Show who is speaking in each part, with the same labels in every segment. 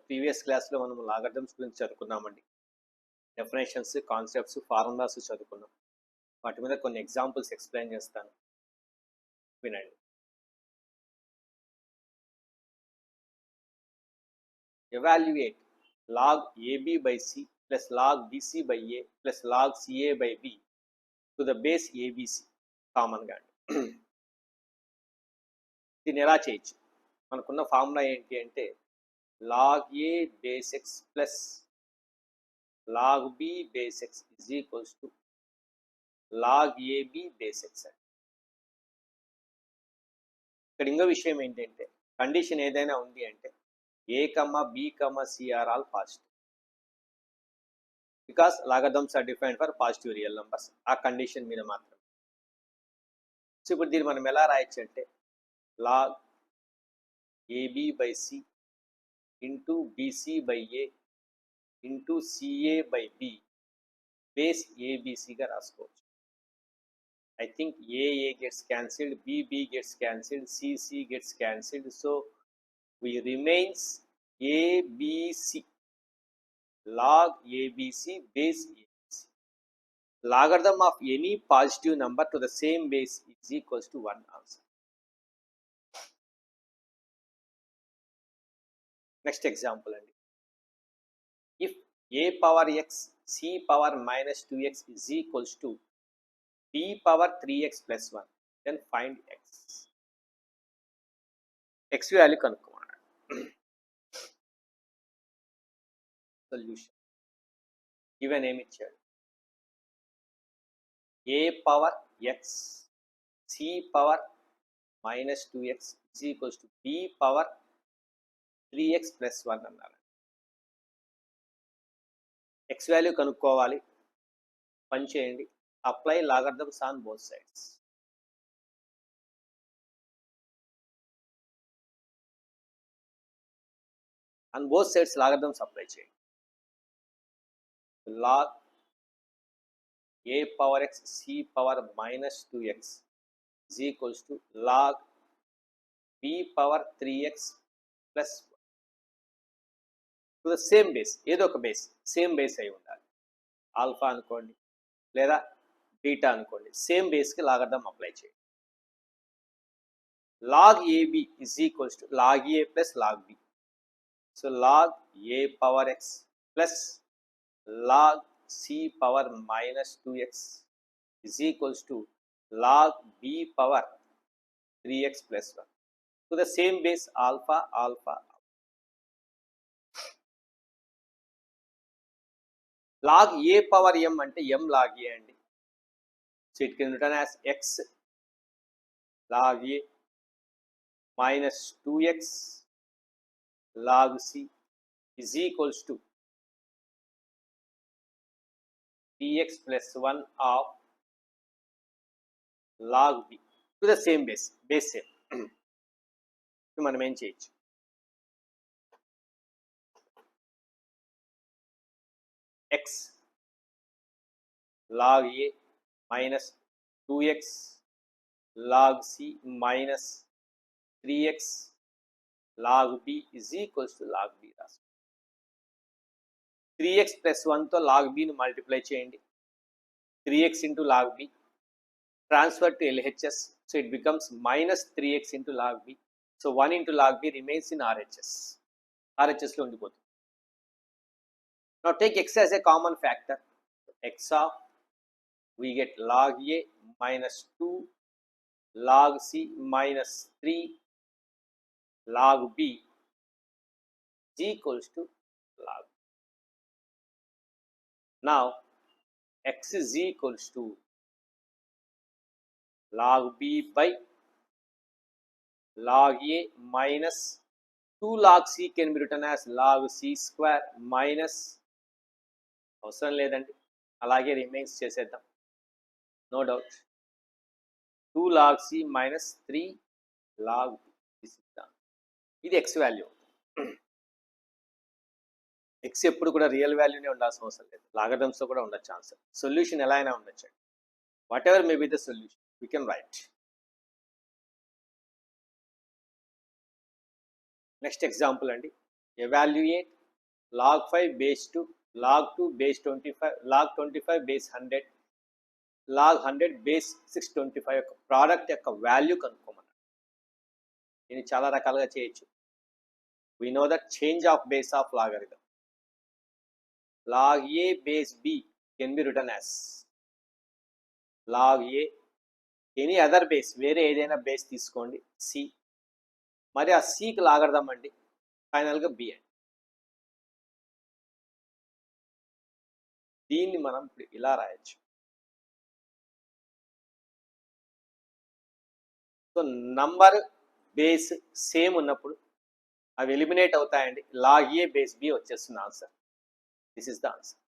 Speaker 1: Previous క్లాస్లో మనం logarithms గురించి చదువుకున్నామండి. డెఫినేషన్స్, కాన్సెప్ట్స్, ఫార్ములాస్ చదువుకున్నాం. వాటి మీద కొన్ని ఎగ్జాంపుల్స్ ఎక్స్ప్లెయిన్ చేస్తాను, వినండి. Evaluate log AB by C plus log BC by A plus log CA by B to the base ABC కామన్గా అండి. దీన్ని ఎలా చేయొచ్చు? మనకున్న ఫార్ములా ఏంటి అంటే log A base x plus log B base x is equals to log AB base x. ఇక్కడ ఇంకో విషయం ఏంటంటే కండిషన్ ఏదైనా ఉంది అంటే A, B, C are all positive because logarithms are defined for positive real numbers. ఆ condition మీద మాత్రం. సో ఇప్పుడు దీన్ని మనం ఎలా రాయొచ్చు అంటే log AB by C into BC by A into CA by B base ABCగా రాసుకోవచ్చు. I think A gets cancelled, B gets cancelled, C gets cancelled. So we remains ABC. Log ABC base ABC. Logarithm of any positive number to the same base is equals to 1 answer. Next example. If A power x C power minus 2x is equals to B power 3x plus 1, then find x. X value కనుక్కోవాలి. Solution. Given ఏమి ఇచ్చాడు? A power x C power minus 2x is equals to B power 3x plus 1 అన్నారు. X value కనుక్కోవాలి. పని చేయండి. Apply logarithms on both sides. On both sides logarithms apply చేయండి. Log A power x C power minus 2x is equals to log B power 3x plus 1 to the same base. ఏదో ఒక base, same base అయి ఉండాలి. Alpha అనుకోండి లేదా beta అనుకోండి, same బేస్కి logarithm apply చేయండి. log AB is equals to log A plus log B. So log A power x plus log C power minus 2x is equals to log B power 3x plus 1 to the same base alpha alpha. Log A power m అంటే m log A అండి. So it can written as x log A minus 2x log C is equals to 3x plus 1 of log B to the same base same. మనం ఏం చేయొచ్చు? x log A minus 2x log C minus 3x log B is equals to log B రాసుకో. 3x plus 1తో log Bని multiply చేయండి. 3x into log B transfer to LHS, so it becomes minus 3x into log B. So 1 into log B remains in RHS. RHS లో ఉండిపోతుంది. Now take x as a common factor. X of we get log A minus 2 log C minus 3 log B is equals to log. Now x is equals to log B by log A minus 2 log C can be written as log C square minus అవసరం లేదండి, అలాగే remains చేసేద్దాం, no doubt. 2 log C minus 3 log B ఇద్దాం. ఇది x value. x ఎప్పుడు కూడా real వాల్యూనే ఉండాల్సిన అవసరం లేదు, లాగరిథమ్స్లో కూడా ఉండొచ్చు ఆన్సర్. సొల్యూషన్ ఎలా అయినా ఉండొచ్చు. Whatever may be the solution we can write. Next example అండి. Evaluate log 5 base 2, log 2 base 25, log 25 base 100, log 100 base 625 యొక్క ప్రోడక్ట్ యొక్క వాల్యూ కనుక్కోమన్నారు. దీన్ని చాలా రకాలుగా చేయొచ్చు. We know that change of base of logarithm. Log a base b can be written as log a, any other base, వేరే ఏదైనా base తీసుకోండి, C, మరి ఆ సికి లాగడదాం అండి, ఫైనల్గా బి అండి. దీన్ని మనం ఇప్పుడు ఇలా రాయొచ్చు. సో నంబర్ బేస్ సేమ్ ఉన్నప్పుడు అవి ఎలిమినేట్ అవుతాయండి. లాగ్ ఏ బేస్ బి వచ్చేస్తుంది answer. This is the answer.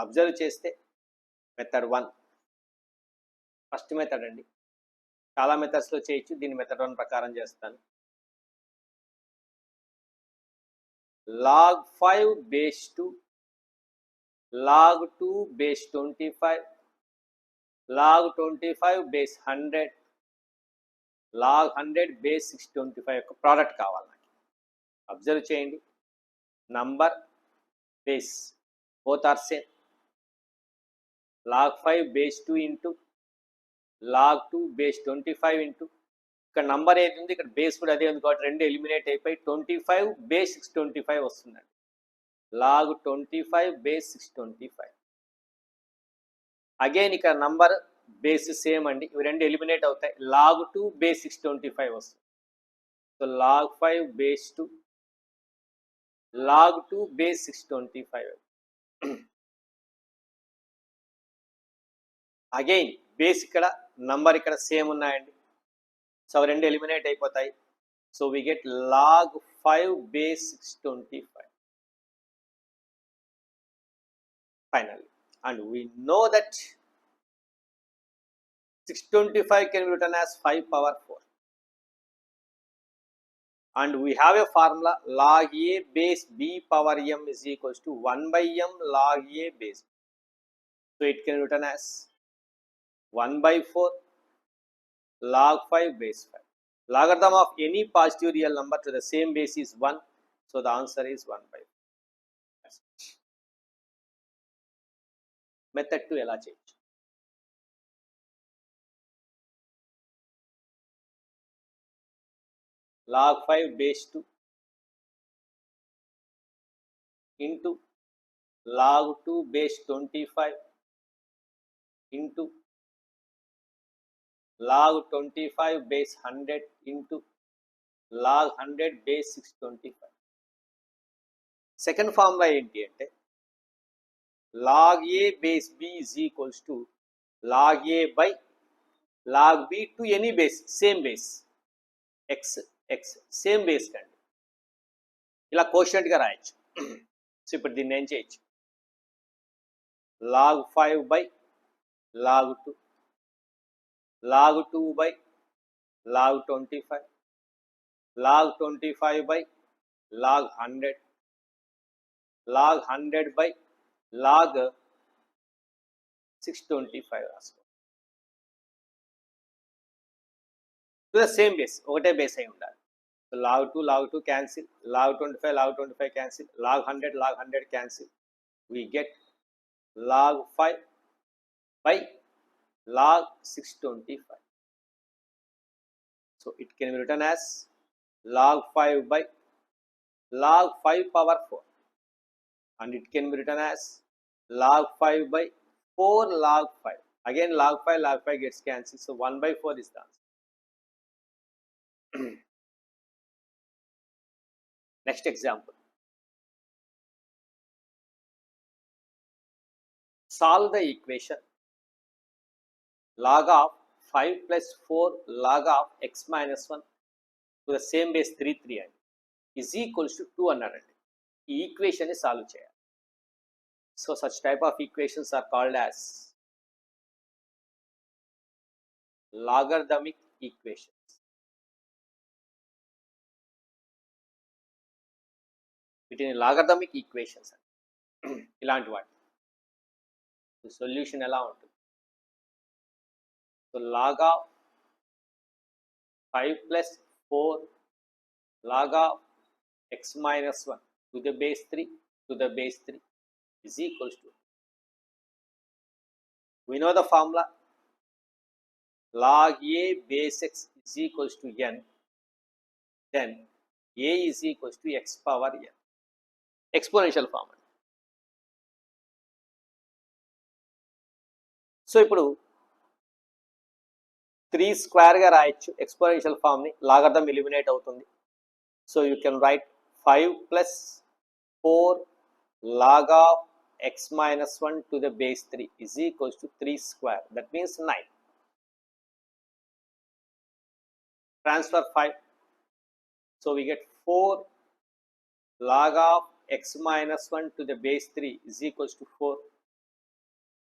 Speaker 1: Observe చేస్తే మెథడ్ 1 ఫస్ట్ మెథడ్ అండి. చాలా మెథడ్స్లో చేయొచ్చు, దీని మెథడ్ 1 ప్రకారం చేస్తాను. Log 5 base 2, log 2 base 25, log 25 base 100, log 100 base 625 యొక్క ప్రోడక్ట్ కావాలి నాకు. అబ్జర్వ్ చేయండి, number base both are same. log 5 base 2 into log 2 base 25 into ఇక్కడ నంబర్ ఏది ఉంది, ఇక్కడ బేస్ కూడా అదే ఉంది కాబట్టి రెండు ఎలిమినేట్ అయిపోయి 25 base 625 వస్తుందండి. log 25 base 625. అగైన్ ఇక్కడ నంబర్ బేస్ సేమ్ అండి, ఇవి రెండు ఎలిమినేట్ అవుతాయి. log 2 base 625 వస్తుంది. So log 5 base 2, log 2 base 625. Again base ఇక్కడ, నంబర్ ఇక్కడ సేమ్ ఉన్నాయండి, సో రెండు ఎలిమినేట్ అయిపోతాయి. So we get log 5 base 625 finally. And we know that 625 can be written as 5 power 4. And we have a formula, log a base b power m is equals to 1 by m log a base b. So it can be written as 1 by 4 log 5 base 5. Logarithm of any positive real number to the same base is 1. So the answer is 1 by 4. Method 2 ఎలా చేయొచ్చు? log 5 base 2 into log 2 base 25 into log 25 base 100 into log 100 base 625. Second formula ఏంటి అంటే log a base b is equals to log a by log b to any base, same base, x same base కండి, ఇలా కోషంట్గా రాయొచ్చు. So ఇప్పుడు దీన్ని ఏం చేయొచ్చు, log 5 by log 2, log 2 by log 25, log 25 by log 100, log 100 by log 625 రాసుకో. To the same base, ఒకటే base అయి ఉండాలి. So log 2 cancel, log 25 cancel, log 100 cancel. we get log 5 by log 625. so it can be written as log 5 by log 5 power 4, and it can be written as log 5 by 4 log 5. Again log 5 gets cancelled, so 1 by 4 is the answer. Next example, solve the equation log of 5 plus 4 log of x minus 1 to the same base 3 and is equals to 2 అన్నారండి. ఈ equation ని solve చేయాలి. So such type of equations are called as logarithmic equations. వీటిని logarithmic equations అని. ఇలాంటి వాటి solution ఎలా ఉంటుంది, so log of 5 plus 4 log of x minus 1 to the base 3 to the base 3 is equals to, we know the formula, log a base x is equals to n, then a is equals to x power n, exponential form. So ఇప్పుడు 3 స్క్వేర్గా రాయొచ్చు exponential ఫామ్ని, logarithm eliminate అవుతుంది. So you can write 5 plus 4 log of x minus 1 to the base 3 is equals to 3 square. That means 9. Transfer 5. So we get 4 log of x minus 1 to the base 3 is equals to 4.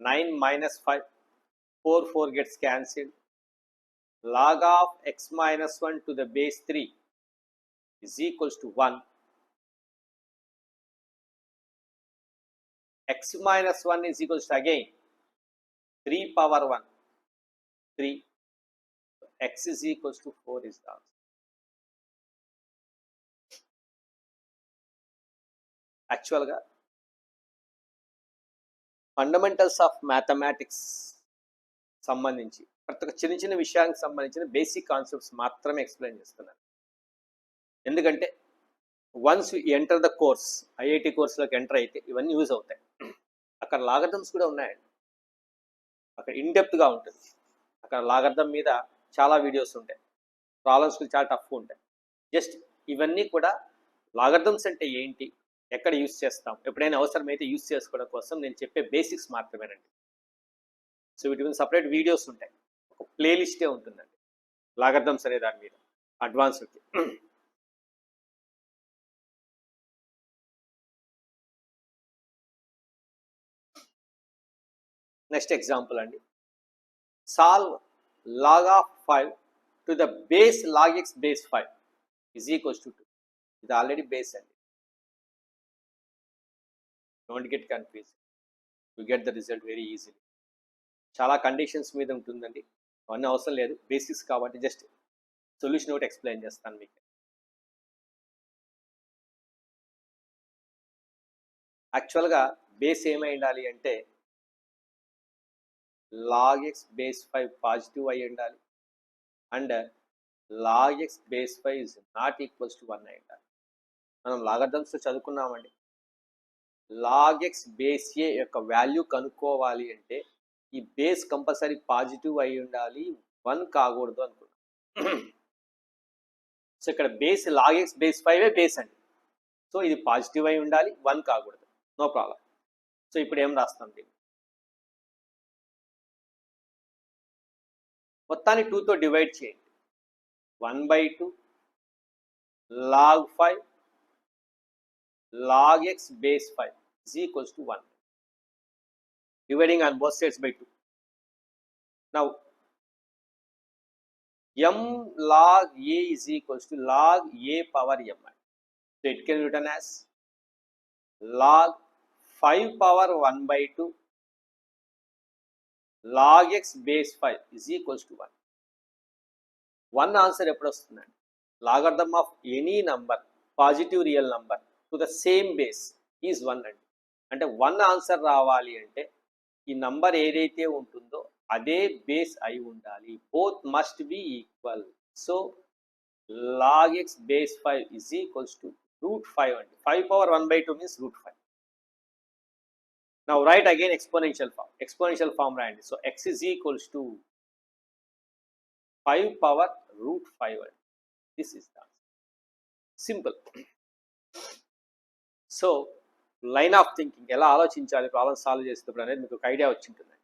Speaker 1: 9 minus 5. 4 gets cancelled. Log of x minus 1 to the base 3 is equals to 1. X minus 1 is equals to again 3 power 1, 3. So x is equals to 4 is the answer. యాక్చువల్గా fundamentals of mathematics సంబంధించి ప్రతి ఒక్క చిన్న చిన్న విషయానికి సంబంధించిన basic concepts మాత్రమే explain చేస్తున్నాను. ఎందుకంటే once you enter the course, IIT కోర్సులోకి ఎంటర్ అయితే ఇవన్నీ యూజ్ అవుతాయి. అక్కడ లాగర్థమ్స్ కూడా ఉన్నాయండి, అక్కడ ఇన్డెప్త్గా ఉంటుంది. అక్కడ లాగర్థం మీద చాలా వీడియోస్ ఉంటాయి, ప్రాబ్లమ్స్ కూడా చాలా టఫ్ ఉంటాయి. జస్ట్ ఇవన్నీ కూడా లాగర్థమ్స్ అంటే ఏంటి, ఎక్కడ యూజ్ చేస్తాం, ఎప్పుడైనా అవసరమైతే యూజ్ చేసుకోవడం కోసం నేను చెప్పే బేసిక్స్ మాత్రమేనండి. సో వీటి మీద సపరేట్ వీడియోస్ ఉంటాయి, ఒక ప్లేలిస్టే ఉంటుందండి లాగర్థమ్స్ అనే దాని మీద అడ్వాన్స్డ్కి. నెక్స్ట్ ఎగ్జాంపుల్ అండి, solve log of 5 to the base log x base 5 is equals to 2. ఇది ఆల్రెడీ బేస్ అండి, don't get confuse, you get the result very easily. చాలా కండిషన్స్ మీద ఉంటుందండి, అవన్నీ అవసరం లేదు, బేసిక్స్ కాబట్టి జస్ట్ సొల్యూషన్ ఒకటి ఎక్స్ప్లెయిన్ చేస్తాను మీకు. యాక్చువల్గా బేస్ ఏమై ఉండాలి అంటే log x base 5 పాజిటివ్ అయి ఉండాలి, and log x base 5 is not equals to 1 అయి ఉండాలి. మనం లాగర్థమ్స్లో చదువుకున్నామండి, log x బేస్ ఏ యొక్క వాల్యూ కనుక్కోవాలి అంటే ఈ బేస్ కంపల్సరీ పాజిటివ్ అయి ఉండాలి, 1 కాకూడదు అనుకున్నాం. సో ఇక్కడ base log x base 5 base అండి, సో ఇది పాజిటివ్ అయి ఉండాలి, 1 కాకూడదు, నో ప్రాబ్లం. సో ఇప్పుడు ఏం రాస్తాం, దీన్ని మొత్తాన్ని 2తో డివైడ్ చేయండి. 1/2 log 5 log x base 5 is equals to 1. Dividing on both sides by 2. Now m log a is equals to log a power m. So it can be written as log 5 power 1/2 log x base 5 is equals to 1. 1 answer ఎప్పుడు వస్తుందండి, logarithm of any number, positive real number to the same base is 1 అండి. అంటే 1 answer రావాలి అంటే ఈ number ఏదైతే ఉంటుందో అదే బేస్ అయి ఉండాలి, both must be equal. So log x base 5 is equals to √5 అండి. 5 power 1/2 means √5. Now write again exponential form. Exponential form రాయండి. So x is equals to 5 power √5. This is the answer. Simple. So line of thinking ఎలా ఆలోచించాలి problem solve చేసేటప్పుడు అనేది మీకు ఒక idea వచ్చి ఉంటుంది.